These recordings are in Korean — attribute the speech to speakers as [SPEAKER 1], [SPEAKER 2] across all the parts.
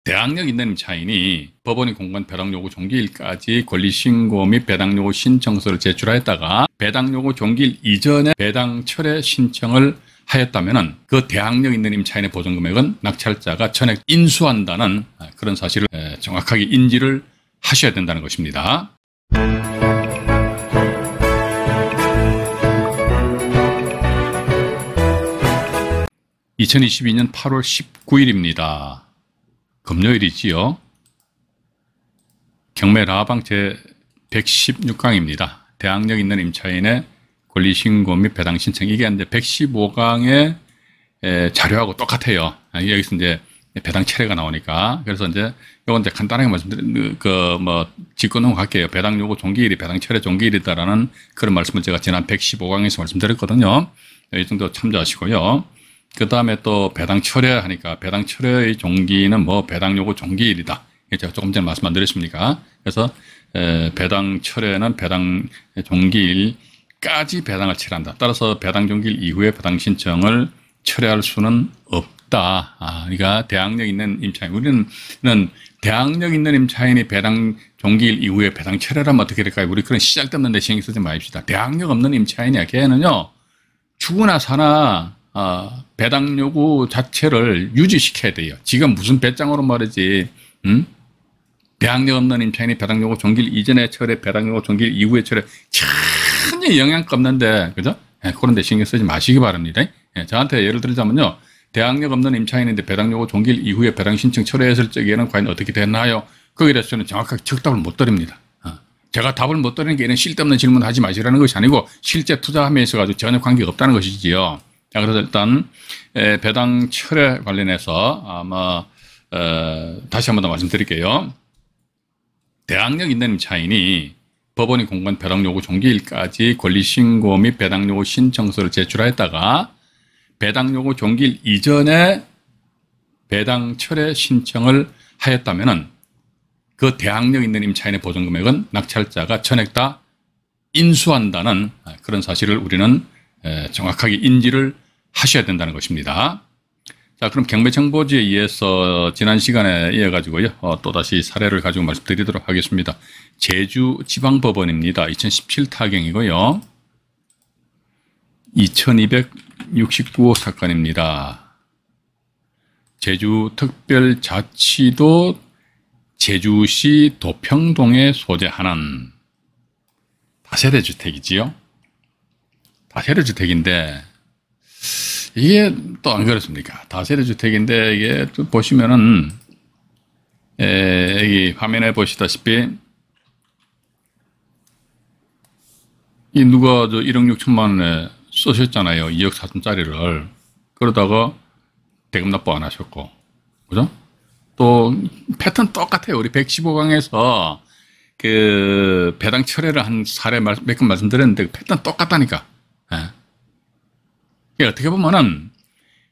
[SPEAKER 1] 대항력 있는 임차인이 법원이 공고한 배당 요구 종기일까지 권리 신고 및 배당 요구 신청서를 제출하였다가 배당 요구 종기일 이전에 배당 철회 신청을 하였다면은 그 대항력 있는 임차인의 보전 금액은 낙찰자가 전액 인수한다는 그런 사실을 정확하게 인지를 하셔야 된다는 것입니다. 2022년 8월 19일입니다. 금요일이지요. 경매 라방 제 116강입니다. 대항력 있는 임차인의 권리신고 및 배당 신청. 이게 이제 115강의 자료하고 똑같아요. 여기서 이제 배당 철회가 나오니까. 그래서 이제 이건 이제 간단하게 말씀드린, 짚고 넘어갈게요. 배당 요구 종기일이 배당 철회 종기일이다라는 그런 말씀을 제가 지난 115강에서 말씀드렸거든요. 이 정도 참조하시고요. 그 다음에 또 배당 철회하니까 배당 철회의 종기는 배당 요구 종기일이다. 제가 조금 전에 말씀 안 드렸습니까? 그래서 배당 철회는 배당 종기일까지 배당을 철회한다. 따라서 배당 종기일 이후에 배당 신청을 철회할 수는 없다. 그러니까 대항력 있는 임차인, 우리는 대항력 있는 임차인이 배당 종기일 이후에 배당 철회라면 어떻게 될까요? 우리 그런 시작되는 데 신경 쓰지 마십시다. 대항력 없는 임차인이야. 걔는요 죽으나 사나 배당 요구 자체를 유지시켜야 돼요. 지금 무슨 배짱으로 말이지, 대항력 없는 임차인이 배당 요구 종기일 이전에 철회, 배당 요구 종기일 이후에 철회 전혀 영향가 없는데, 그죠? 그런 데 신경 쓰지 마시기 바랍니다. 저한테 예를 들자면요, 대항력 없는 임차인인데 배당 요구 종기일 이후에 배당 신청 철회했을 적에는 과연 어떻게 됐나요? 거기에 대해서 저는 정확하게 적답을 못 드립니다. 제가 답을 못 드리는 게 이런 쓸데없는 질문 하지 마시라는 것이 아니고 실제 투자함에 있어가지고 전혀 관계가 없다는 것이지요. 자, 그래서 일단 배당 철회 관련해서 아마 다시 한 번 더 말씀드릴게요. 대항력 있는 임차인이 법원이 공고한 배당 요구 종기일까지 권리 신고 및 배당 요구 신청서를 제출하였다가 배당 요구 종기일 이전에 배당 철회 신청을 하였다면은 그 대항력 있는 임차인의 보전 금액은 낙찰자가 전액 다 인수한다는 그런 사실을 우리는 정확하게 인지를 하셔야 된다는 것입니다. 자, 그럼 경매정보지에 의해서 지난 시간에 이어가지고요, 또다시 사례를 가지고 말씀드리도록 하겠습니다. 제주지방법원입니다. 2017 타경이고요. 2269호 사건입니다. 제주특별자치도 제주시 도평동에 소재하는 다세대 주택이지요. 다세대 주택인데 이게 또 안 그렇습니까? 다세대 주택인데 이게 또 보시면은 여기 화면에 보시다시피 이 누가 1억 6천만 원에 쓰셨잖아요. 2억 4천짜리를. 그러다가 대금 납부 안 하셨고, 그죠? 또 패턴 똑같아요. 우리 115강에서 그 배당 철회를 한 사례 몇 건 말씀드렸는데 그 패턴 똑같다니까. 어떻게 보면은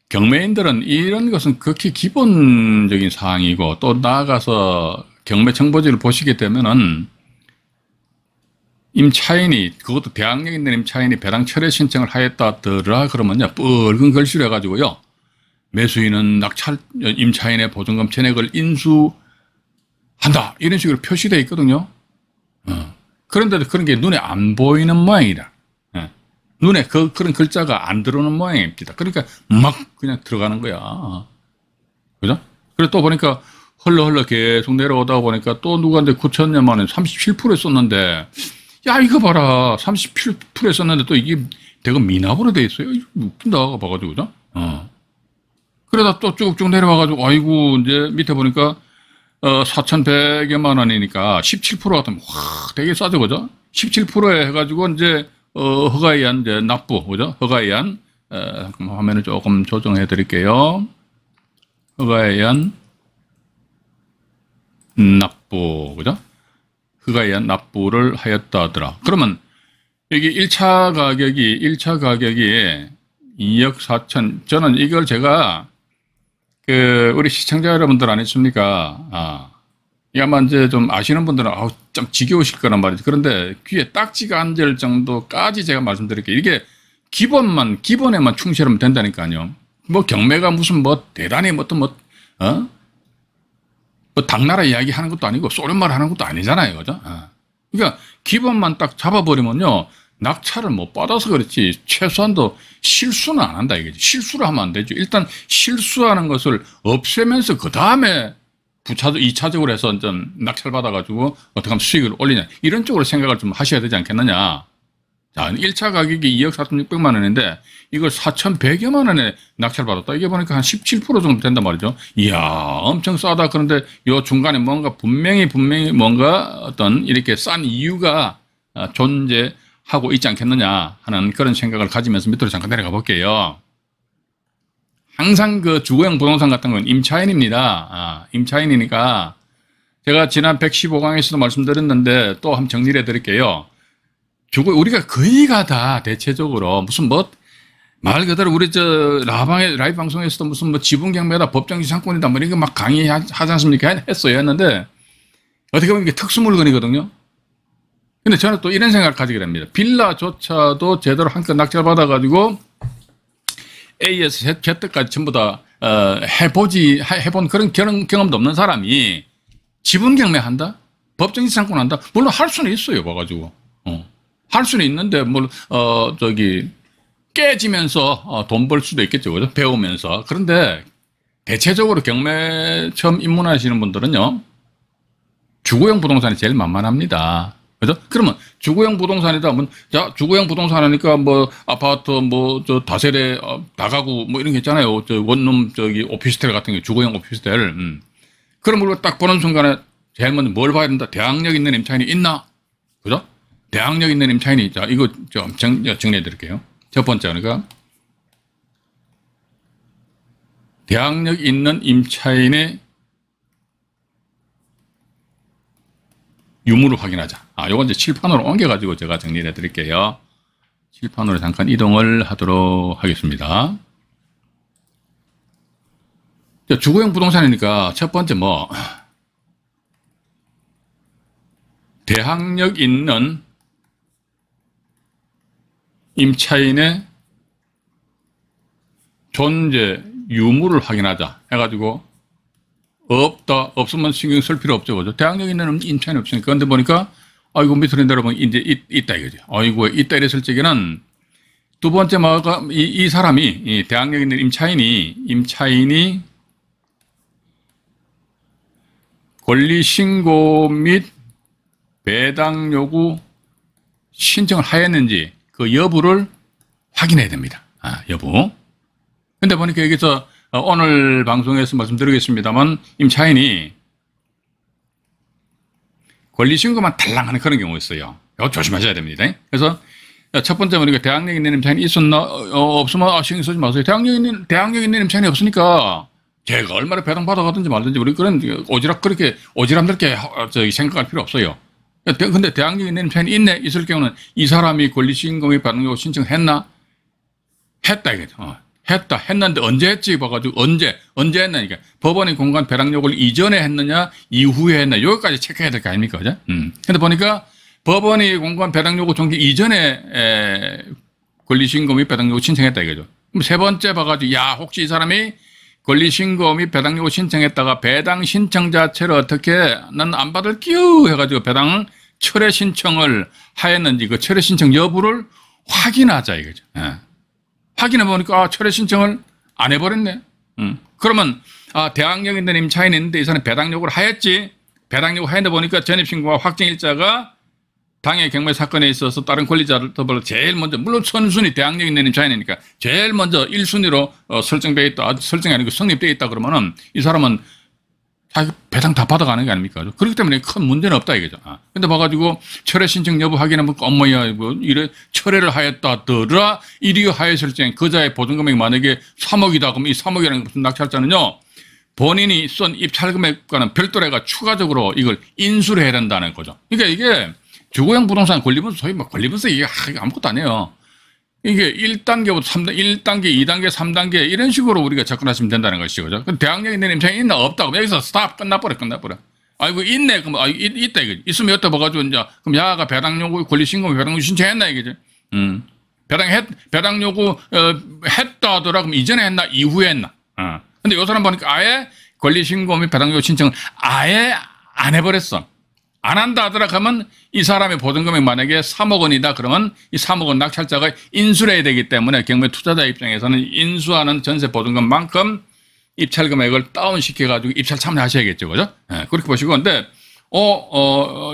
[SPEAKER 1] 경매인들은 이런 것은 극히 기본적인 사항이고, 또 나아가서 경매 정보지를 보시게 되면은 임차인이, 그것도 대항력 있는 임차인이 배당 철회 신청을 하였다더라 그러면요, 붉은 글씨로 해가지고요, 매수인은 임차인의 보증금 전액을 인수한다 이런 식으로 표시되어 있거든요. 그런데도 그런 게 눈에 안 보이는 모양이라. 눈에 그런 글자가 안 들어오는 모양입니다. 그러니까 막 그냥 들어가는 거야. 그죠? 그래 또 보니까 흘러 계속 내려오다 보니까 또 누구한테 9천여만 원 37%에 썼는데, 야, 이거 봐라. 37%에 썼는데 또 이게 대금 미납으로 돼 있어요. 웃긴다. 봐가지고, 그죠? 그러다 또 쭉쭉 내려와가지고, 아이고, 이제 밑에 보니까, 4,100여만 원이니까 17% 같으면, 와, 되게 싸죠, 그죠? 17%에 해가지고, 이제, 허가에 의한 이제 납부, 그죠? 허가에 의한, 화면을 조금 조정해 드릴게요. 허가에 의한 납부, 그죠? 허가에 의한 납부를 하였다 하더라. 그러면 여기 1차 가격이 2억 4천, 저는 이걸 제가, 우리 시청자 여러분들 아니십니까? 이 아마 이제 좀 아시는 분들은, 좀 지겨우실 거란 말이죠. 그런데 귀에 딱지가 앉을 정도까지 제가 말씀드릴게요. 이게 기본에만 충실하면 된다니까요. 경매가 무슨 대단히 뭐 당나라 이야기 하는 것도 아니고 소련말 하는 것도 아니잖아요. 그죠? 그러니까 기본만 딱 잡아버리면요. 낙찰을 못 받아서 그렇지 최소한도 실수는 안 한다 이거지. 실수를 하면 안 되죠. 일단 실수하는 것을 없애면서 그 다음에 2차적으로 해서 좀 낙찰 받아가지고 어떻게 하면 수익을 올리냐. 이런 쪽으로 생각을 좀 하셔야 되지 않겠느냐. 자, 1차 가격이 2억 4,600만 원인데 이걸 4,100여만 원에 낙찰 받았다. 이게 보니까 한 17% 정도 된단 말이죠. 이야, 엄청 싸다. 그런데 요 중간에 뭔가 분명히 뭔가 어떤 이렇게 싼 이유가 존재하고 있지 않겠느냐 하는 그런 생각을 가지면서 밑으로 잠깐 내려가 볼게요. 항상 그 주거용 부동산 같은 건 임차인입니다. 임차인이니까 제가 지난 115강에서도 말씀드렸는데 또 한번 정리를 해드릴게요. 우리가 거의가 다 대체적으로 무슨 말 그대로 우리 라이브 방송에서도 무슨 지분 경매다 법정지상권이다 이런 거 막 강의하지 않습니까? 했는데 어떻게 보면 이게 특수 물건이거든요. 근데 저는 또 이런 생각을 가지게 됩니다. 빌라조차도 제대로 한 건 낙찰 받아가지고 A에서 Z까지 전부 다 해본 그런 경험도 없는 사람이 지분 경매한다? 법정지상권 한다? 물론 할 수는 있어요. 봐가지고 할 수는 있는데 깨지면서 돈 벌 수도 있겠죠. 그죠? 배우면서. 그런데 대체적으로 경매 처음 입문하시는 분들은요. 주거용 부동산이 제일 만만합니다. 그죠? 그러면 주거용 부동산이다. 자, 주거용 부동산 하니까 아파트 다세대 다가구 이런 게 있잖아요. 원룸 오피스텔 같은 게 주거용 오피스텔. 그런 걸 딱 보는 순간에 제일 먼저 뭘 봐야 된다? 대항력 있는 임차인이 있나? 그죠? 대항력 있는 임차인이, 자, 이거 좀 정리해 드릴게요. 첫 번째, 그러니까, 대항력 있는 임차인의 유무를 확인하자. 요건 이제 칠판으로 옮겨가지고 제가 정리를 해 드릴게요. 칠판으로 잠깐 이동을 하도록 하겠습니다. 주거용 부동산이니까 첫 번째 대항력 있는 임차인의 존재 유무를 확인하자 해가지고 없으면 신경 쓸 필요 없죠. 그죠? 대항력 있는 임차인이 없으니까. 그런데 보니까 아이고 밑으로 내려보면 이제 있다 이거죠. 아이고 있다 이랬을 적에는 두 번째 이 사람이 이 대항력 있는 임차인이 권리신고 및 배당 요구 신청을 하였는지 그 여부를 확인해야 됩니다. 여부. 근데 보니까 여기서 오늘 방송에서 말씀드리겠습니다만 임차인이 권리신고만 달랑하는 그런 경우가 있어요. 이거 조심하셔야 됩니다. 그래서 첫 번째 보니까 대항력 있는 임차인이 있었나? 없으면 신경 쓰지 마세요. 대항력 있는 임차인이 없으니까 제가 얼마나 배당 받아가든지 말든지 우리 그런 그렇게 오지랖넓게 생각할 필요 없어요. 근데 대항력 있는 임차인이 있을 경우는 이 사람이 권리신고 및 배당 요구 신청했나? 했다 이거죠. 했는데 언제 했지 봐가지고 언제 했나니까 법원의 공간 배당 요구를 이전에 했느냐 이후에 했나 여기까지 체크해야 될 거 아닙니까? 그죠? 근데 보니까 법원의 공간 배당 요구 종기 이전에 권리신고 및 배당 요구 신청했다 이거죠. 그럼 세 번째 봐가지고 혹시 이 사람이 권리신고 및 배당 요구 신청했다가 배당 신청 자체를 어떻게 난 안 받을게요 해가지고 배당 철회 신청을 하였는지 그 철회 신청 여부를 확인하자 이거죠. 확인해 보니까 철회 신청을 안 해버렸네. 그러면 대항력 있는 임차인이 있는데 이 사람이 배당 요구를 하였지. 배당 요구 하였는데 보니까 전입신고와 확정일자가 당해 경매 사건에 있어서 다른 권리자를 더불어 제일 먼저 물론 선순위 대항력 있는 임차인이니까 제일 먼저 1순위로 설정되어 있다. 설정이 아니고 성립되어 있다 그러면은 이 사람은 자기 배당 다 받아가는 게 아닙니까? 그렇기 때문에 큰 문제는 없다 이거죠. 근데 봐가지고 철회 신청 여부 확인하면 어머야 이래 철회를 하였다더라 이리 하였을 때 그자의 보증금액이 만약에 3억이다 그러면 이 3억이라는 무슨 낙찰자는요 본인이 쓴 입찰 금액과는 별도로 해가 추가적으로 이걸 인수를 해야 된다는 거죠. 그러니까 이게 주거용 부동산 권리분석 소위 권리분석 이게 아무것도 아니에요. 이게 1단계부터 3단계, 1단계, 2단계, 3단계 이런 식으로 우리가 접근하시면 된다는 것이죠. 그죠? 대항력 있는 임차인이 있나 없다. 그럼 여기서 스탑 끝나버려. 아이고 있네. 그럼 있다 이거지. 있으면 여기다 봐가지고 이제 그럼 야가 배당 요구 권리 신고 배당 요구 신청했나 이거지. 배당 요구 했다 하더라. 그럼 이전에 했나 이후에 했나. 근데 요 사람 보니까 아예 권리신고 및 배당요구 신청을 아예 안 해버렸어. 안 한다 하더라 하면 이 사람의 보증금액 만약에 3억 원이다 그러면 이 3억 원 낙찰자가 인수를 해야 되기 때문에 경매 투자자 입장에서는 인수하는 전세 보증금만큼 입찰 금액을 다운시켜가지고 입찰 참여하셔야겠죠. 그죠? 네, 그렇게 보시고. 근데,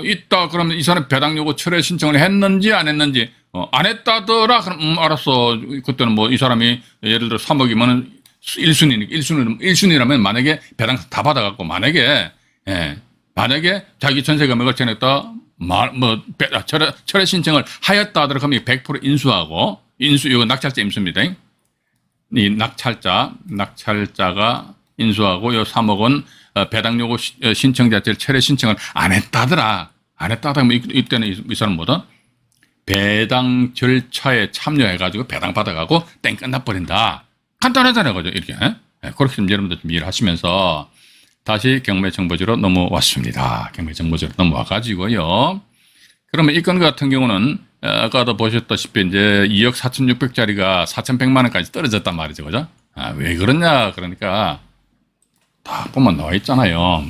[SPEAKER 1] 있다. 그러면 이 사람 배당 요구 철회 신청을 했는지 안 했는지, 안 했다더라. 그럼, 알았어. 그때는 뭐 이 사람이 예를 들어 3억이면 1순위라면 만약에 배당 다 받아갖고 만약에, 예, 만약에 자기 전세 금액을 전했다, 철회 신청을 하였다 하더라. 그러면 100% 인수하고, 이거 낙찰자 인수입니다. 이 낙찰자가 인수하고 요 3억 원 배당 요구 신청 자체를 철회 신청을 안 했다더라. 안 했다더라. 이때는 이 사람 뭐다? 배당 절차에 참여해가지고 배당 받아가고 땡 끝나버린다. 간단하잖아요. 그죠? 이렇게. 그렇게 좀 여러분들 좀 이해를 하시면서 다시 경매정보지로 넘어왔습니다. 경매정보지로 넘어와가지고요. 그러면 이 건 같은 경우는 아까도 보셨다시피 이제 2억 4,600짜리가 4,100만 원까지 떨어졌단 말이죠. 그죠? 왜 그러냐. 그러니까 다 보면 나와 있잖아요.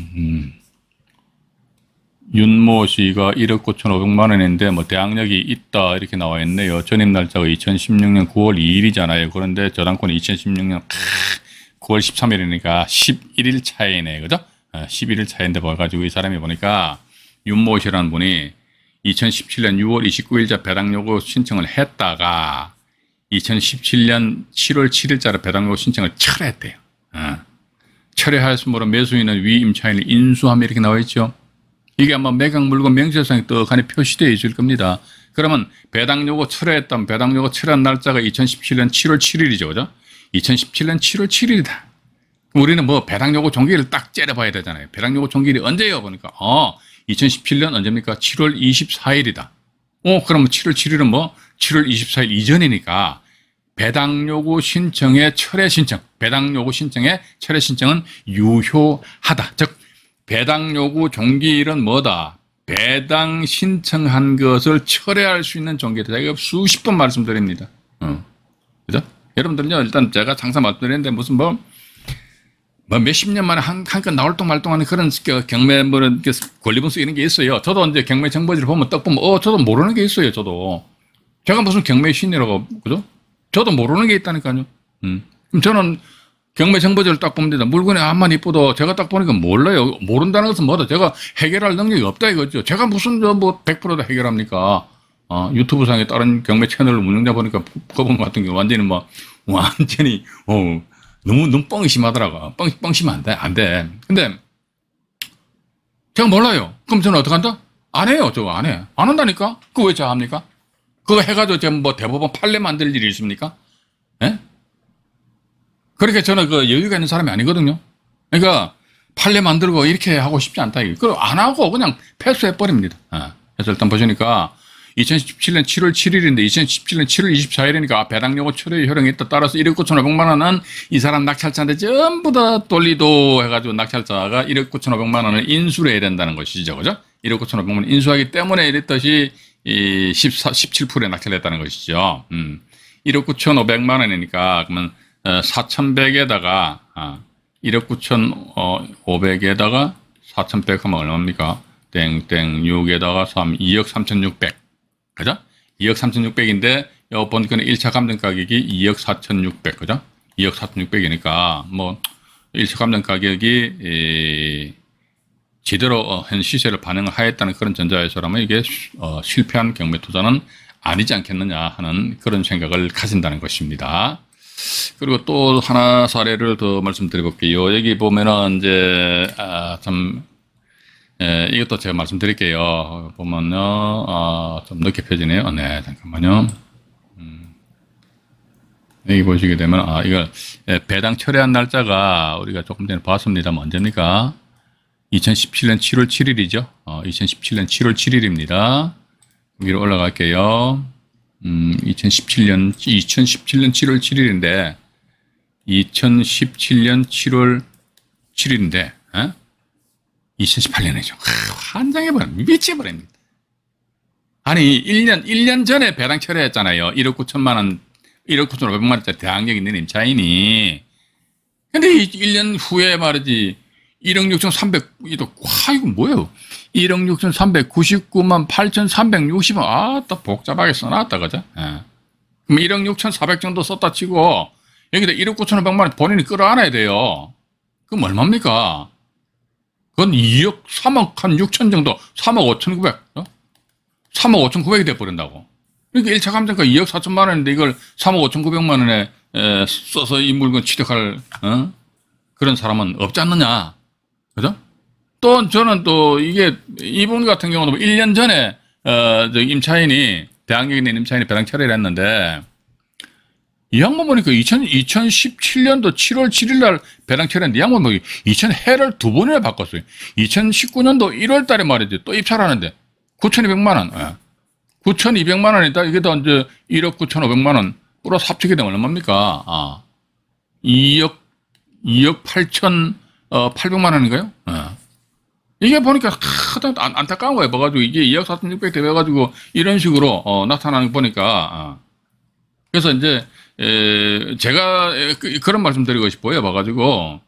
[SPEAKER 1] 윤모 씨가 1억 9,500만 원인데 뭐 대항력이 있다 이렇게 나와 있네요. 전입 날짜가 2016년 9월 2일이잖아요. 그런데 저당권이 2016년 9월 13일이니까 11일 차이네. 그죠? 11일 차이인데 봐가지고 이 사람이 보니까 윤모 씨라는 분이 2017년 6월 29일자 배당 요구 신청을 했다가 2017년 7월 7일자로 배당 요구 신청을 철회했대요. 철회하였으므로 매수인은 위 임차인을 인수하며 이렇게 나와 있죠. 이게 아마 매각 물건 명세상에 떡하니 표시되어 있을 겁니다. 그러면 배당 요구 철회했다면 배당 요구 철회한 날짜가 2017년 7월 7일이죠. 그죠? 2017년 7월 7일이다. 우리는 뭐 배당 요구 종기를 딱 째려봐야 되잖아요. 배당 요구 종기일이 언제예요? 보니까 2017년 언제입니까? 7월 24일이다. 그러면 7월 7일은 뭐 7월 24일 이전이니까 배당 요구 신청의 철회 신청, 배당 요구 신청의 철회 신청은 유효하다. 즉 배당 요구 종기일은 뭐다? 배당 신청한 것을 철회할 수 있는 종기다. 제가 수십 번 말씀드립니다. 그죠? 여러분들은요, 일단 제가 항상 말씀드리는데 무슨 몇십 년 만에 한 건 나올 동 말동하는 그런 경매 권리분수 이런 게 있어요. 저도 이제 경매 정보지를 보면 딱 보면 저도 모르는 게 있어요. 저도 제가 무슨 경매 신이라고 그죠? 저도 모르는 게 있다니까요. 그럼 저는 경매 정보지를 딱 봅니다. 물건이 암만 이쁘도 제가 딱 보니까 몰라요. 모른다는 것은 뭐다? 제가 해결할 능력이 없다 이거죠. 제가 무슨 100%다 해결합니까? 유튜브 상에 다른 경매 채널 운영자 보니까 그분 같은 경우 완전히 너무 뻥이 심하더라고. 뻥 심하면 안 돼. 근데, 제가 몰라요. 그럼 저는 어떡한다? 안 해요. 저거 안 해. 안 한다니까? 그거 왜 제가 합니까? 그거 해가지고 제가 뭐 대법원 판례 만들 일이 있습니까? 예? 그렇게 저는 그 여유가 있는 사람이 아니거든요. 그러니까, 판례 만들고 이렇게 하고 싶지 않다. 그걸 안 하고 그냥 패스해버립니다. 그래서 일단 보시니까, 2017년 7월 7일인데 2017년 7월 24일이니까 배당 요구 철회 효력이 있다. 따라서 1억 9,500만 원은 이 사람 낙찰자한테 전부 다 돌리도 해가지고 낙찰자가 1억 9,500만 원을 인수를 해야 된다는 것이죠. 그죠? 1억 9,500만 원 인수하기 때문에 이랬듯이 17%에 낙찰했다는 것이죠. 1억 9,500만 원이니까 그러면 4,100에다가 1억 9,500에다가 4,100 하면 얼마입니까? 땡땡 6에다가 3, 2억 3,600. 그죠? 2억 3,600인데, 요 보니까 1차 감정 가격이 2억 4,600. 그죠? 2억 4,600이니까, 뭐, 1차 감정 가격이, 제대로 현 시세를 반영을 하였다는 그런 전자에서라면 이게, 실패한 경매 투자는 아니지 않겠느냐 하는 그런 생각을 가진다는 것입니다. 그리고 또 하나 사례를 더 말씀드려볼게요. 여기 보면은 이제, 이것도 제가 말씀드릴게요. 보면요, 좀 늦게 펴지네요. 네, 잠깐만요. 여기 보시게 되면, 이거, 배당 철회한 날짜가 우리가 조금 전에 봤습니다만, 언제입니까? 2017년 7월 7일이죠. 2017년 7월 7일입니다. 위로 올라갈게요. 2017년 7월 7일인데, 2017년 7월 7일인데, 2018년이죠. 미쳐버립니다. 아니, 1년 전에 배당 철회했잖아요. 1억 9천만 원, 1억 9천 5백만 원짜리 대항력 있는 임차인이. 근데 1년 후에 말이지, 1억 6,300, 이거 뭐예요? 1억 6,399만 8,360원. 또 복잡하게 써놨다, 그죠? 예. 그럼 1억 6,400 정도 썼다 치고, 여기다 1억 9,500만 원 본인이 끌어안아야 돼요. 그럼 얼마입니까? 그건 3억 한 6천 정도, 3억 5,900, 3억 5,900이 돼버린다고. 그러니까 1차 감정가 2억 4천만 원인데 이걸 3억 5,900만 원에 써서 이 물건 취득할, 그런 사람은 없지 않느냐. 그죠? 또 저는 또 이게 이분 같은 경우는 1년 전에, 임차인이, 대학역에 있는 임차인이 배당 처리를 했는데, 이 양반 보니까 2017년도 7월 7일 날 배당 처리했는데, 이 양반 보니까 해를 두 번이나 바꿨어요. 2019년도 1월 달에 말이지, 또 입찰 하는데, 9,200만 원. 예. 9,200만 원이다. 이게 더 이제 1억 9,500만 원. 플러스 합치게 되면 얼마입니까? 2억 8,800만 원인가요? 예. 이게 보니까 안타까운 거예요. 봐가지고 이게 2억 4,600 돼가지고 이런 식으로 나타나는 거 보니까. 그래서 이제 제가 그런 말씀 드리고 싶어요. 봐가지고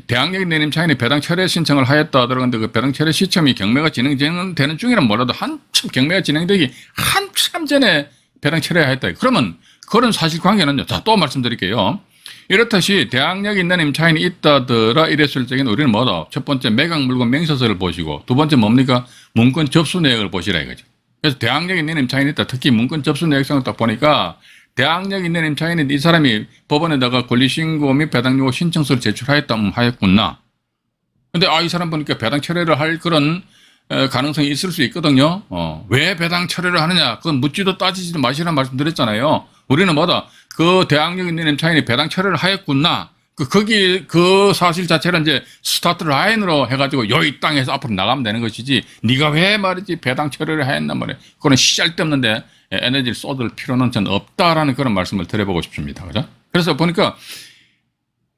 [SPEAKER 1] 대학역에 내림 차인이 배당 철회 신청을 하였다 들어갔는데 그 배당 철회 시점이 경매가 진행되는 중이란 뭐라도 한참 경매가 진행되기 한참 전에 배당 철회하였다. 그러면 그런 사실관계는요. 자, 또 말씀드릴게요. 이렇듯이 대학역에 있는 임차인이 있다더라 이랬을 적에는 우리는 뭐다? 첫 번째 매각 물건 맹세서를 보시고 두 번째 뭡니까? 문건 접수 내역을 보시라 이거죠. 그래서 대학역에 있는 임차인이 있다. 특히 문건 접수 내역상을 딱 보니까 대학역에 있는 임차인이 이 사람이 법원에다가 권리신고 및 배당요구 신청서를 제출하였다 하였구나. 근데 이 사람 보니까 배당 철회를 할 그런 가능성이 있을 수 있거든요. 왜 배당 철회를 하느냐? 그건 묻지도 따지지도 마시라는 말씀 드렸잖아요. 우리는 뭐다? 그 대학역에 있는 임차인이 배당 철회를 하였구나. 그 사실 자체를 이제 스타트 라인으로 해가지고 이 땅에서 앞으로 나가면 되는 것이지. 네가 왜 말이지 배당 철회를 했단 말이야. 그거는 쓸데없는데 에너지를 쏟을 필요는 전 없다라는 그런 말씀을 드려보고 싶습니다. 그죠? 그래서 보니까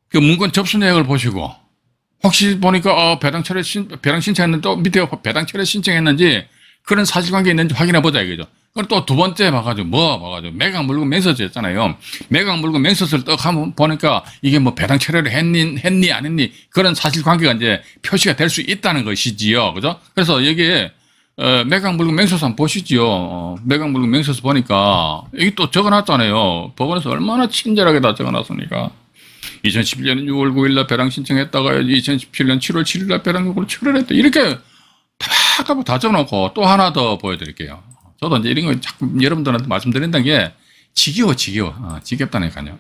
[SPEAKER 1] 그 문건 접수 내역을 보시고 혹시 보니까 배당 신청했는데 또 밑에 배당 철회 신청했는지 그런 사실관계 있는지 확인해 보자 이거죠. 그럼 또 두 번째 봐가지고 매각 물건 맹세서 했잖아요. 매각 물건 맹세서를 떡 한번 보니까 이게 뭐 배당 철회를 했니 안 했니 그런 사실관계가 이제 표시가 될 수 있다는 것이지요. 그죠? 그래서 여기에 매각 물건 맹세서 한번 보시지요. 매각 물건 맹세서 보니까 여기 또 적어놨잖아요. 법원에서 얼마나 친절하게 다 적어놨습니까? 2011년 6월 9일 날 배당 신청했다가 2017년 7월 7일 날 배당 요구를 처리를 했다. 이렇게 다 적어놓고 또 하나 더 보여드릴게요. 저도 이제 이런 거 자꾸 여러분들한테 말씀드린다는 게 지겹다니까요.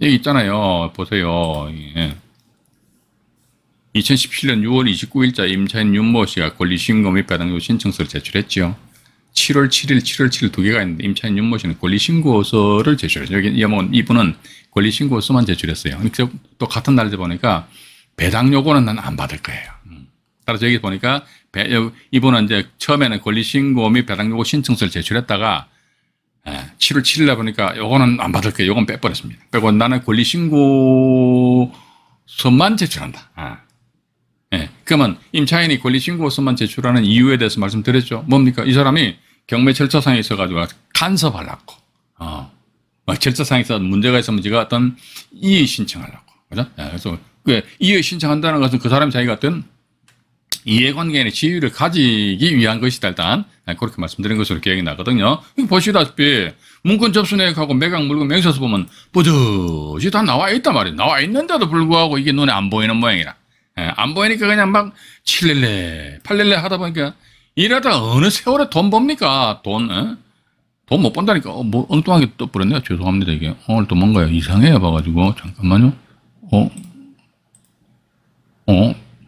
[SPEAKER 1] 여기 있잖아요. 보세요. 예. 2017년 6월 29일자 임차인 윤모 씨가 권리신고 및 배당요구 신청서를 제출했죠. 7월 7일, 7월 7일 두 개가 있는데 임차인 윤모 씨는 권리신고서를 제출했어요. 여기 이분은 권리신고서만 제출했어요. 또 같은 날에 보니까 배당요구는 난 안 받을 거예요. 따라서 여기 보니까 이분은 이제 처음에는 권리신고 및 배당요구 신청서를 제출했다가 7월 7일 날 보니까 요거는 안 받을 거예요. 요건 빼버렸습니다. 빼고 나는 권리신고서만 제출한다. 그러면 임차인이 권리신고서만 제출하는 이유에 대해서 말씀드렸죠. 뭡니까? 이 사람이 경매 절차상에 있어가지고 간섭하려고, 절차상에서 문제가 있으면 제가 어떤 이의 신청하려고, 그죠? 그래서 이의 신청한다는 것은 그 사람이 자기가 어떤 이해관계의 지위를 가지기 위한 것이다. 일단 그렇게 말씀드린 것으로 기억이 나거든요. 보시다시피 문건 접수 내역하고 매각 물건 맹세서 보면 버젓이 다 나와 있단 말이에요. 나와 있는데도 불구하고 이게 눈에 안 보이는 모양이라. 안 보이니까 그냥 막 7렐레 8렐레 하다 보니까 이러다가 어느 세월에 돈 법니까? 돈 못 번다니까. 뭐 엉뚱하게 떠버렸네요. 죄송합니다. 이게 오늘 또 뭔가요? 이상해요. 봐가지고 잠깐만요.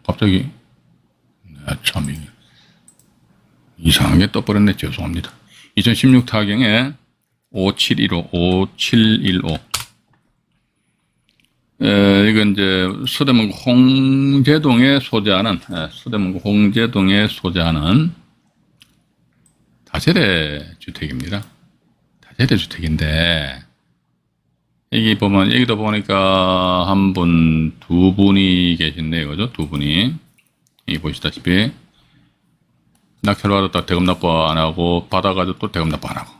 [SPEAKER 1] 갑자기 참 이상하게 떠버렸네. 죄송합니다. 2016 타경에 5715 이건 이제 서대문구 홍제동에 소재하는 다세대 주택입니다. 다세대 주택인데 여기 보면 여기도 보니까 한 분, 두 분이 계신네요. 그죠? 두 분이. 여기 보시다시피 낙찰 받았다 대금 납부 안 하고 받아가지고 또 대금 납부 안 하고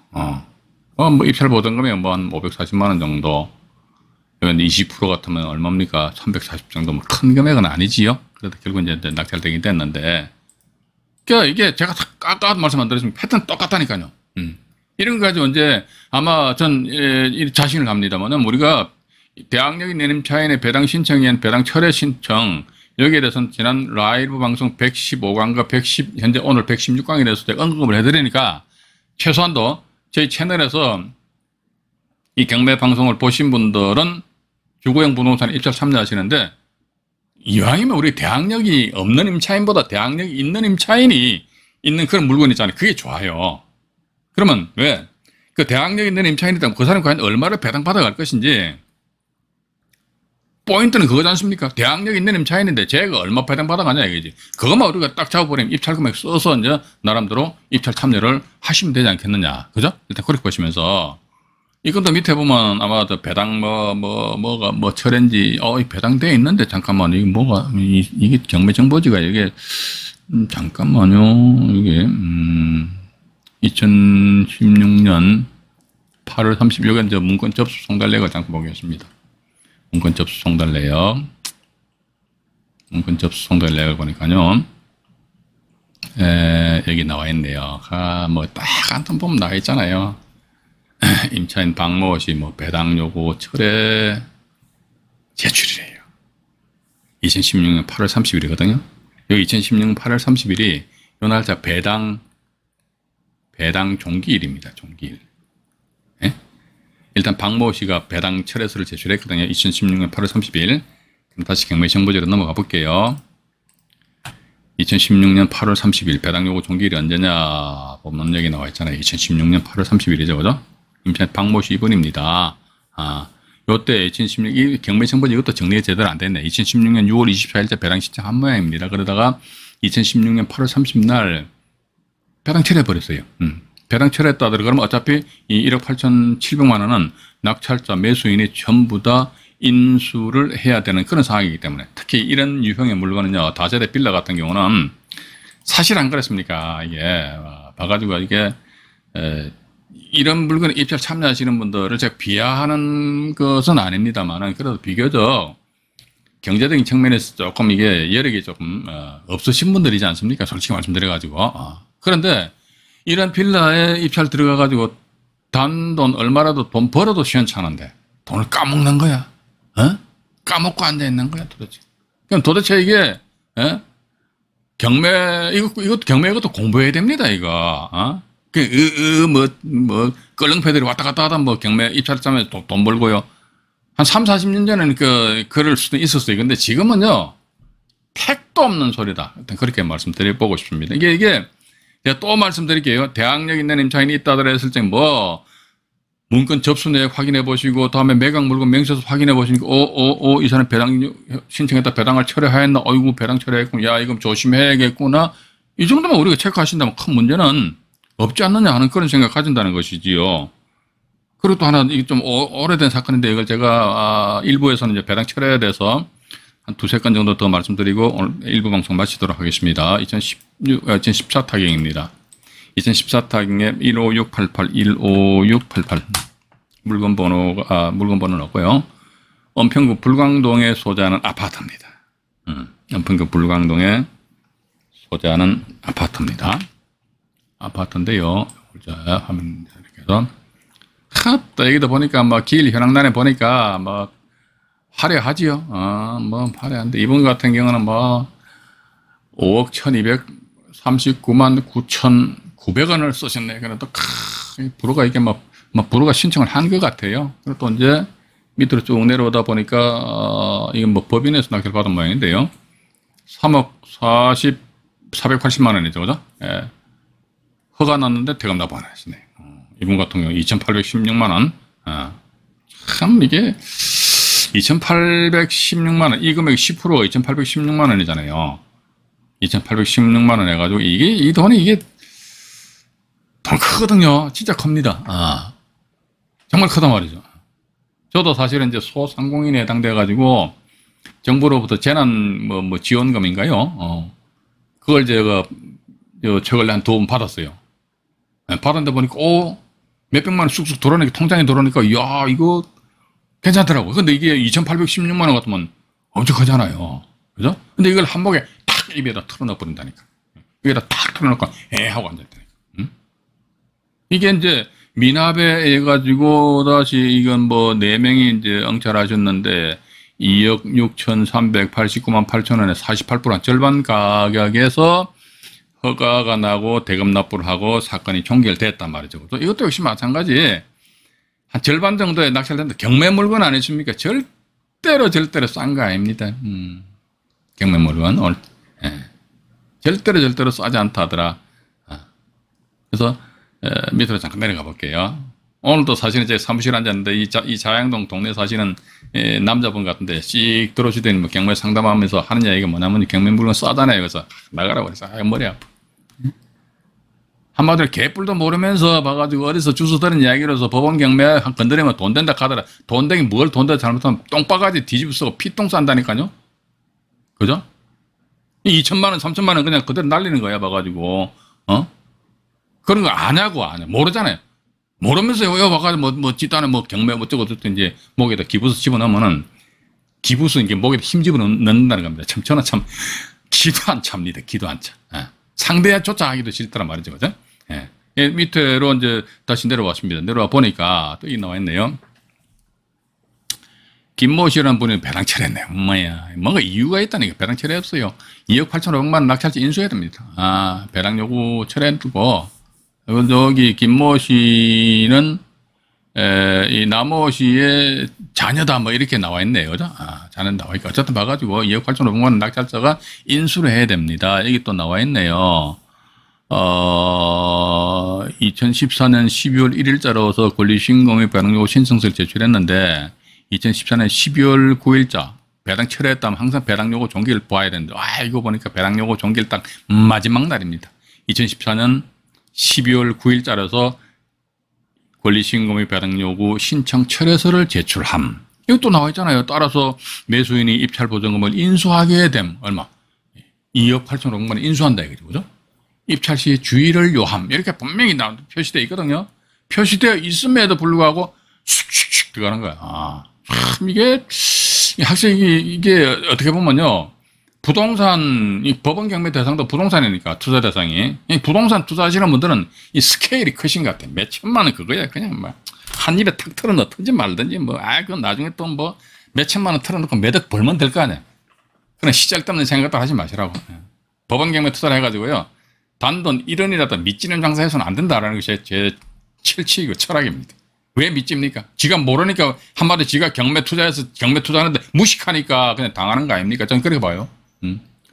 [SPEAKER 1] 뭐 입찰 보던 거면 뭐 한 540만 원 정도. 20% 같으면 얼마입니까? 340 정도, 뭐 큰 금액은 아니지요. 그래도 결국 이제 낙찰되긴 됐는데, 그러니까 이게 제가 아까 말씀 안 드렸지만 패턴 똑같다니까요. 이런 거 가지고 이제 아마 전 자신을 합니다만은 우리가 대학력인 내림차인의 배당 신청인 배당 철회 신청 여기에 대해서는 지난 라이브 방송 115강과 110 현재 오늘 116강에 대해서 제가 언급을 해드리니까 최소한도 저희 채널에서 이 경매 방송을 보신 분들은 주거용 부동산 입찰 참여하시는데 이왕이면 우리 대항력이 없는 임차인보다 대항력이 있는 임차인이 있는 그런 물건 있잖아요. 그게 좋아요. 그러면 왜? 그 대항력 있는 임차인이라면 그 사람이 과연 얼마를 배당받아갈 것인지 포인트는 그거지 않습니까? 대항력 있는 임차인인데 제가 얼마 배당받아가냐 이거지. 그것만 우리가 딱 잡아버리면 입찰 금액 써서 이제 나름대로 입찰 참여를 하시면 되지 않겠느냐. 그죠? 일단 그렇게 보시면서 이것도 밑에 보면 아마 저 배당 뭐가 철인지 배당돼 있는데 잠깐만 이게 뭐가 이게 경매 정보지가 이게 잠깐만요. 이게 2016년 8월 30일 이제 문건 접수 송달내역을 잠깐 보겠습니다. 문건 접수 송달내역. 문건 접수 송달내역을 보니까요. 여기 나와 있네요. 뭐 딱 한 통 보면 나와 있잖아요. 임차인 박모 씨 뭐 배당 요구 철회 제출이래요. 2016년 8월 30일이거든요. 여기 2016년 8월 30일이 요 날짜 배당 종기일입니다. 종기일. 예? 일단 박모 씨가 배당 철회서를 제출했거든요. 2016년 8월 30일. 그럼 다시 경매 정보지로 넘어가 볼게요. 2016년 8월 30일 배당 요구 종기일이 언제냐 보면 여기 나와 있잖아요. 2016년 8월 30일이죠. 그죠? 임차인 박모 씨 이분입니다. 요때 2016년 경매 정보지 이것도 정리가 제대로 안 됐네. 2016년 6월 24일자 배당 신청 한 모양입니다. 그러다가 2016년 8월 30일 배당 철회해버렸어요. 배당 철회했다 그러면 어차피 이 1억 8,700만 원은 낙찰자 매수인이 전부 다 인수를 해야 되는 그런 상황이기 때문에 특히 이런 유형의 물건은요. 다세대 빌라 같은 경우는 사실 안 그렇습니까? 이게 봐가지고 이게 이런 물건에 입찰 참여하시는 분들을 제가 비하하는 것은 아닙니다만은 그래도 비교적 경제적인 측면에서 조금 이게 여력이 조금 없으신 분들이지 않습니까? 솔직히 말씀드려가지고 그런데 이런 빌라에 입찰 들어가가지고 단돈 얼마라도 돈 벌어도 시원찮은데 돈을 까먹는 거야. 까먹고 앉아있는 거야 도대체. 그럼 도대체 이게 경매 이것도 경매 이것도 공부해야 됩니다 이거. 껄렁패들이 왔다 갔다 하다 뭐 경매 입찰자면 돈 벌고요. 한 3, 40년 전에는 그럴 수도 있었어요. 근데 지금은요, 택도 없는 소리다. 일단 그렇게 말씀드려보고 싶습니다. 이게, 제가 또 말씀드릴게요. 대항력 있는 임차인이 있다 그랬을 때 문건 접수 내역 확인해 보시고, 다음에 매각 물건 명세서 확인해 보시니까, 이 사람 배당 신청했다, 배당을 철회하였나, 어이구, 배당 철회했구나, 야, 이거 조심해야겠구나. 이 정도만 우리가 체크하신다면 큰 문제는 없지 않느냐 하는 그런 생각 가진다는 것이지요. 그리고 또 하나, 이게 좀 오래된 사건인데 이걸 제가 일부에서는 이제 배당 철회에 대해서 한 두세 건 정도 더 말씀드리고 오늘 일부 방송 마치도록 하겠습니다. 2014 타경입니다. 2014 타경에 15688, 15688. 물건 번호는 없고요. 은평구 불광동에 소재하는 아파트입니다. 은평구 불광동에 소재하는 아파트입니다. 아파트인데요. 자, 화면 이렇게 해서. 또 여기도 보니까 길 현황란에 보니까 화려하지요. 뭐 화려한데 이분 같은 경우는 5억 1239만 9,900원을 쓰셨네. 그래도 부로가 이게 부로가 신청을 한 것 같아요. 그리고 또 이제 밑으로 쭉 내려오다 보니까 이게 법인에서 낙찰 받은 모양인데요. 3억 480만 원이죠. 그죠? 예. 허가 났는데 대금 납부 안 하시네. 이분 같은 경우 2,816만 원. 참 이게 2,816만 원. 이 금액 10%가 2,816만 원이잖아요. 2,816만 원 해가지고 이 돈이 이게 돈 크거든요. 진짜 큽니다. 정말 크단 말이죠. 저도 사실은 이제 소상공인에 해당돼가지고 정부로부터 재난 지원금인가요? 그걸 제가 저걸 한 2번 받았어요. 받았는데 보니까 몇백만 원 쑥쑥 돌아오니까 통장에 들어오니까 야 이거 괜찮더라고요. 근데 이게 2,816만 원 같으면 엄청 크잖아요. 그죠? 근데 이걸 한복에 탁 입에다 털어넣어 버린다니까. 입에다 탁 털어놓고 하고 앉았다니까. 응? 이게 이제 미납에 해가지고 다시 이건 뭐 4명이 이제 응찰하셨는데 2억 6,389만 8천 원에 48% 절반 가격에서 허가가 나고 대금 납부를 하고 사건이 종결됐단 말이죠. 이것도 역시 마찬가지. 한 절반 정도에 낙찰된다. 경매 물건 아니십니까? 절대로 싼 거 아닙니다. 경매 물건. 예. 절대로 싸지 않다 하더라. 그래서 밑으로 잠깐 내려가 볼게요. 오늘도 사실은 제 사무실 앉았는데 이 자양동 동네 사시는 남자분 같은데 씩 들어오시더니 뭐 경매 상담하면서 하는 이야기가 뭐냐면 경매 물건 싸잖아요. 그래서 나가라고 그래서 머리 아파. 한마디로 개뿔도 모르면서 봐가지고 어디서 주워 들은 이야기로서 법원 경매 건드리면 돈 된다 하더라. 돈 되긴 뭘 돈 된다 잘못하면 똥바가지 뒤집어 쓰고 피똥 싼다니까요. 그죠? 2천만 원, 3천만 원 그냥 그대로 날리는 거야 봐가지고 그런 거 아냐고 모르잖아요. 모르면서 왜 와가지고 뭐 찌따는 뭐 경매 어쩌고 저쩌고 이제 목에다 기부수 집어넣으면은 기부수 이게 목에다 힘 집어넣는다는 겁니다. 저는 참 기도 안 찹니다. 기도 안 차. 상대조차 하기도 싫더란 말이죠. 그죠? 예. 밑으로 이제 다시 내려왔습니다. 내려와 보니까 또 이 나와 있네요. 김모 씨라는 분이 배당 철회했네요. 뭔가 이유가 있다니까. 배당 철회했어요. 2억 8,500만 원 낙찰자 인수해야 됩니다. 배당 요구 철회했고, 저기 김모 씨는 이 남모 씨의 자녀다 뭐 이렇게 나와 있네요. 그죠? 자녀 나와 있고 어쨌든 봐가지고 2억 8,500만 원 낙찰자가 인수를 해야 됩니다. 여기 또 나와 있네요. 2014년 12월 1일자로서 권리신고의 배당요구 신청서를 제출했는데 2014년 12월 9일자 배당 철회했다면 항상 배당요구 종기를 봐야 되는데 이거 보니까 배당요구 종기를 딱 마지막 날입니다. 2014년 12월 9일자라서 권리신고의 배당요구 신청 철회서를 제출함. 이것도 나와 있잖아요. 따라서 매수인이 입찰보증금을 인수하게 됨. 얼마? 2억 8,500만 원 인수한다 이거죠. 그죠? 입찰 시 주의를 요함. 이렇게 분명히 표시되어 있거든요. 표시되어 있음에도 불구하고 슉슉슉 들어가는 거야. 참 이게 학생이 이게 어떻게 보면요. 부동산, 이 법원 경매 대상도 부동산이니까 투자 대상이. 이 부동산 투자하시는 분들은 이 스케일이 크신 것 같아요. 몇 천만 원 그거야. 그냥 막 한 입에 탁 털어 넣든지 말든지 그건 나중에 또 몇 천만 원 털어 넣고 몇 억 벌면 될 거 아니야. 그런 시잘데없는 생각도 하지 마시라고. 법원 경매 투자를 해가지고요. 단돈 1원이라도 밑지는 장사해서는 안 된다라는 것이 제 철칙이고 철학입니다. 왜 밑집니까? 지가 모르니까 한마디 지가 경매 투자하는데 무식하니까 그냥 당하는 거 아닙니까? 저는 그렇게 봐요.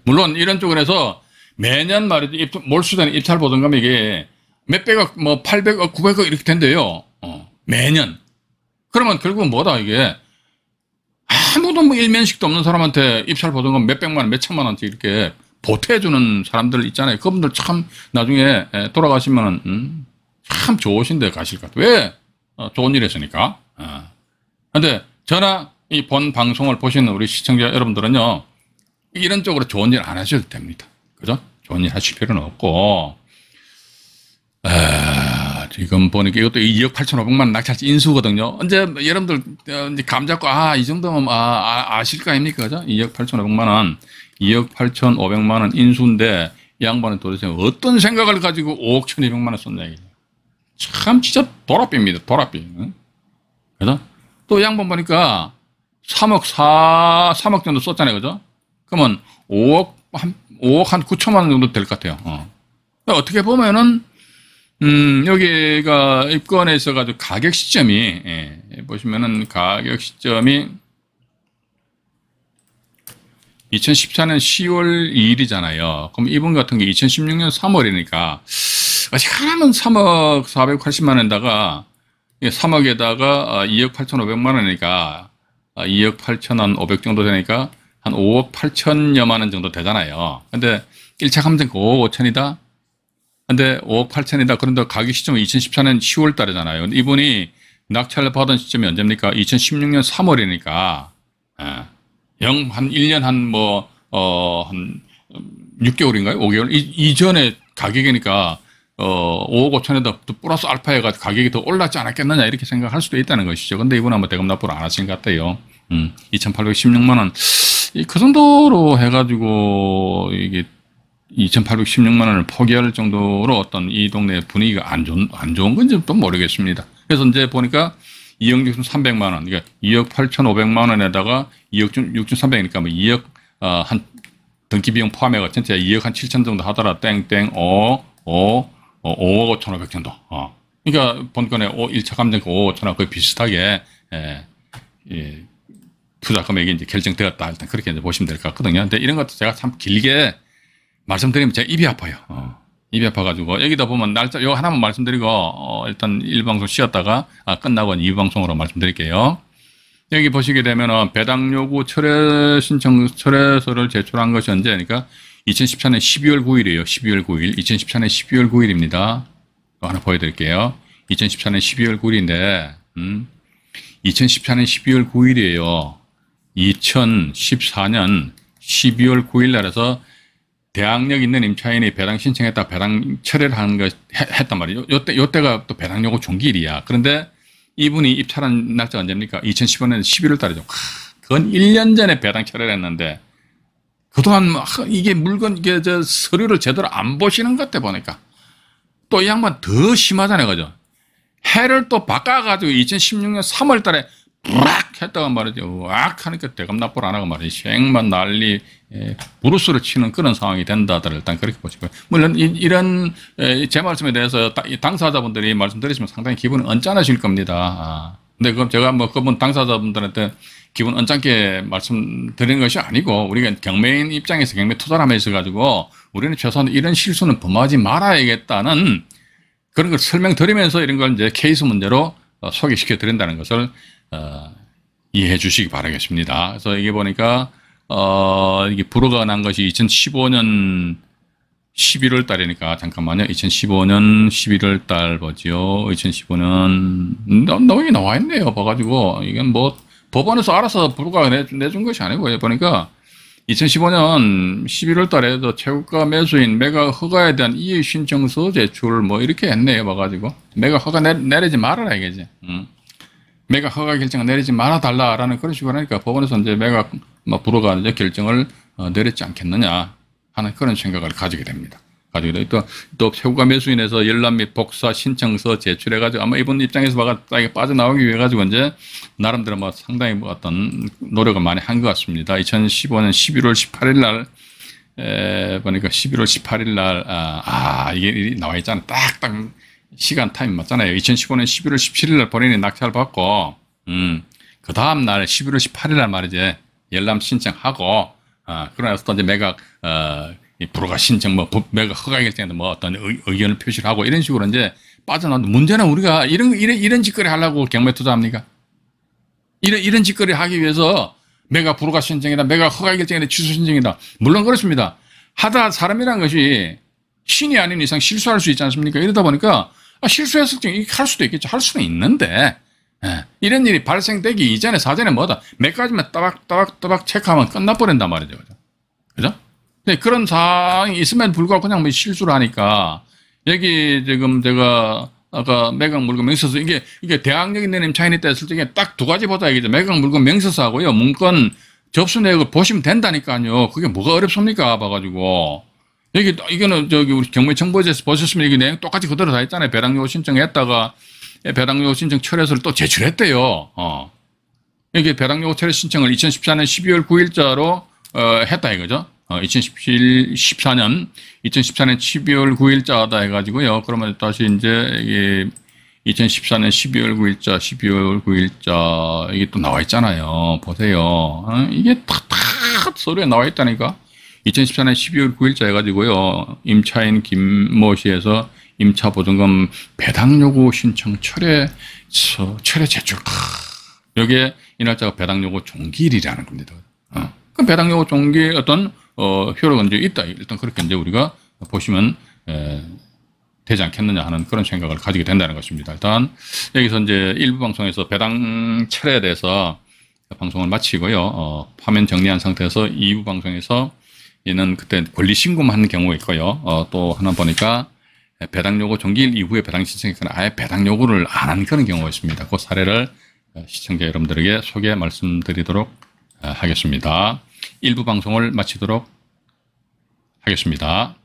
[SPEAKER 1] 물론 이런 쪽으로 해서 매년 말이죠. 몰수되는 입찰 보증금이 이게 몇백억, 800억, 900억 이렇게 된대요. 매년. 그러면 결국은 뭐다, 이게. 아무도 일면식도 없는 사람한테 입찰 보증금 몇백만 원, 몇천만 원씩 이렇게 보태주는 사람들 있잖아요. 그분들 참 나중에 돌아가시면은, 참 좋으신 데 가실 것 같아요. 왜? 좋은 일 했으니까. 근데 저나 이 본 방송을 보시는 우리 시청자 여러분들은요, 이런 쪽으로 좋은 일 안 하셔도 됩니다. 그죠? 좋은 일 하실 필요는 없고, 지금 보니까 이것도 2억 8,500만 원 낙찰자 인수거든요. 언제 여러분들 이제 감 잡고, 이 정도면 아실 거 아닙니까? 그죠? 2억 8,500만 원, 2억 8,500만 원 인수인데, 이 양반은 도대체 어떤 생각을 가지고 5억 1,200만 원 썼냐, 이게. 참, 진짜 도라삐입니다. 도라삐. 그죠? 또 이 양반 보니까 3억 정도 썼잖아요. 그죠? 그러면 5억 한 9천만 원 정도 될 것 같아요. 어떻게 보면은, 여기가 입건에 있어가지고 가격 시점이, 보시면은 가격 시점이 2014년 10월 2일이잖아요. 그럼 이분 같은 게 2016년 3월이니까, 아직 하나면 3억 480만 원에다가, 3억에다가 2억 8,500만 원이니까, 2억 8,500 정도 되니까, 한 5억 8천여만 원 정도 되잖아요. 근데 1차 감정 5억 5천이다? 근데 5억 8천이다. 그런데 가격 시점은 2014년 10월 달이잖아요. 근데 이분이 낙찰을 받은 시점이 언제입니까? 2016년 3월이니까, 한 1년 한 6개월인가요? 5개월? 이전에 가격이니까 5억 5천에다 또 플러스 알파 해가지고 가격이 더 올랐지 않았겠느냐 이렇게 생각할 수도 있다는 것이죠. 근데 이분은 뭐 대금 납부를 안 하신 것 같아요. 2,816만 원. 그 정도로 해가지고 이게 2,816만 원을 포기할 정도로 어떤 이 동네 분위기가 안 좋은 건지 또 모르겠습니다. 그래서 이제 보니까 2억 6,300만 원, 그러니까 2억 8,500만 원에다가 2억 6,300이니까 뭐 2억, 한, 등기 비용 포함해가 전체 2억 한 7천 정도 하더라. 땡땡, 5억 5,500 정도. 그러니까 본건에 1차 감정가 5억 5천원 거의 비슷하게, 투자 금액이 이제 결정되었다. 일단 그렇게 이제 보시면 될 것 같거든요. 근데 이런 것도 제가 참 길게 말씀드리면 제가 입이 아파요. 입이 아파가지고 여기다 보면 날짜 이거 하나만 말씀드리고 일단 1방송 쉬었다가 끝나고 2방송으로 말씀드릴게요. 여기 보시게 되면은 배당 요구 철회 신청 철회서를 제출한 것이 언제? 그러니까 2014년 12월 9일이에요. 12월 9일. 2014년 12월 9일입니다. 하나 보여드릴게요. 2014년 12월 9일인데 2014년 12월 9일이에요. 2014년 12월 9일 날에서 대항력 있는 임차인이 배당 신청했다 배당 철회를 하는 거 했단 말이에요. 요때가 또 배당 요구 종기일이야. 그런데 이분이 입찰한 날짜가 언제입니까? 2015년 11월 달이죠. 그건 1년 전에 배당 철회를 했는데 그동안 이게 물건 이게 저 서류를 제대로 안 보시는 것 같아 보니까 또 이 양반 더 심하잖아요. 그죠? 해를 또 바꿔가지고 2016년 3월 달에 락 했다가 말이죠. 악 하니까 대금 납부를 안 하고 말이죠. 생만 난리, 브루스를 치는 그런 상황이 된다들 일단 그렇게 보시고요. 물론 이런 제 말씀에 대해서 당사자분들이 말씀드리시면 상당히 기분이 언짢으실 겁니다. 근데 그럼 제가 뭐 그분 당사자분들한테 기분 언짢게 말씀드리는 것이 아니고 우리가 경매인 입장에서 경매 투자를 하면서 가지고 우리는 최소한 이런 실수는 범하지 말아야겠다는 그런 걸 설명드리면서 이런 걸 이제 케이스 문제로 소개시켜 드린다는 것을 이해해 주시기 바라겠습니다. 그래서 이게 보니까 이게 불허가 난 것이 2015년 11월 달이니까 잠깐만요. 2015년 11월 달 보지요. 2015년 여기 나와 있네요. 봐가지고 이건 뭐 법원에서 알아서 불허가 내준 것이 아니고 보니까 2015년 11월 달에도 최고가 매수인 매각 허가에 대한 이의 신청서 제출 뭐 이렇게 했네요. 봐가지고 매각 허가 내리지 말아라 이게지. 매각 허가 결정을 내리지 말아달라라는 그런 식으로 하니까 법원에서 이제 매각 불허가 이제 결정을 내렸지 않겠느냐 하는 그런 생각을 가지게 됩니다. 가지고 또 최고가 매수인에서 열람 및 복사 신청서 제출해가지고 아마 이분 입장에서 빠져나오기 위해 가지고 이제 나름대로 뭐 상당히 뭐 어떤 노력을 많이 한 것 같습니다. 2015년 11월 18일 날 보니까 11월 18일 날 이게 나와 있잖아요. 딱딱 시간 타임 맞잖아요. 2015년 11월 17일 날 본인이 낙찰을 받고 그 다음 날 11월 18일 날 말이지 열람 신청하고 그러나서 또 이제 매각 불허가 신청 매각 허가 결정에도 뭐 어떤 의견을 표시를 하고 이런 식으로 이제 빠져나오는데 문제는 우리가 이런 짓거리 하려고 경매 투자합니까? 이런 짓거리 하기 위해서 매각 불허가 신청이다, 매각 허가 결정이다, 취소 신청이다. 물론 그렇습니다. 하다 사람이란 것이 신이 아닌 이상 실수할 수 있지 않습니까? 이러다 보니까 실수했을 때 이렇게 할 수도 있겠죠. 할 수는 있는데 이런 일이 발생되기 이전에 사전에 뭐다 몇 가지만 따박따박 체크하면 끝나버린단 말이죠. 그죠? 네, 그런 상황이 있음에도 불구하고 그냥 뭐 실수를 하니까 여기 지금 제가 아까 매각 물건 명세서 이게 대항력 있는 임차인이 됐을 때 딱 두 가지 보자 이게 매각 물건 명세서하고요 문건 접수 내역을 보시면 된다니까요. 그게 뭐가 어렵습니까? 봐가지고 여기 이거는 저기 우리 경매정보제에서 보셨으면 여기 내용 똑같이 그대로 다 있잖아요. 배당 요구 신청했다가 배당 요구 신청 철회서를 또 제출했대요. 여기 배당 요구 철회 신청을 2014년 12월 9일자로 했다 이거죠. 2014년 12월 9일자다 해가지고요. 그러면 다시 이제 이게 2014년 12월 9일자 이게 또 나와 있잖아요. 보세요. 이게 다 서류에 나와 있다니까. 2014년 12월 9일자 해가지고요. 임차인 김모 씨에서 임차보증금 배당 요구 신청 철회 제출. 여기에 이 날짜가 배당 요구 종기일이라는 겁니다. 그럼 배당 요구 종기 어떤 효력은 이제 있다. 일단 그렇게 이제 우리가 보시면 되지 않겠느냐 하는 그런 생각을 가지게 된다는 것입니다. 일단 여기서 이제 일부 방송에서 배당 철회에 대해서 방송을 마치고요. 화면 정리한 상태에서 2부 방송에서 얘는 그때 권리 신고만 하는 경우가 있고요. 또 하나 보니까 배당 요구 종기일 이후에 배당 신청했거나 아예 배당 요구를 안 한 그런 경우가 있습니다. 그 사례를 시청자 여러분들에게 소개 말씀드리도록 하겠습니다. 일부 방송을 마치도록 하겠습니다.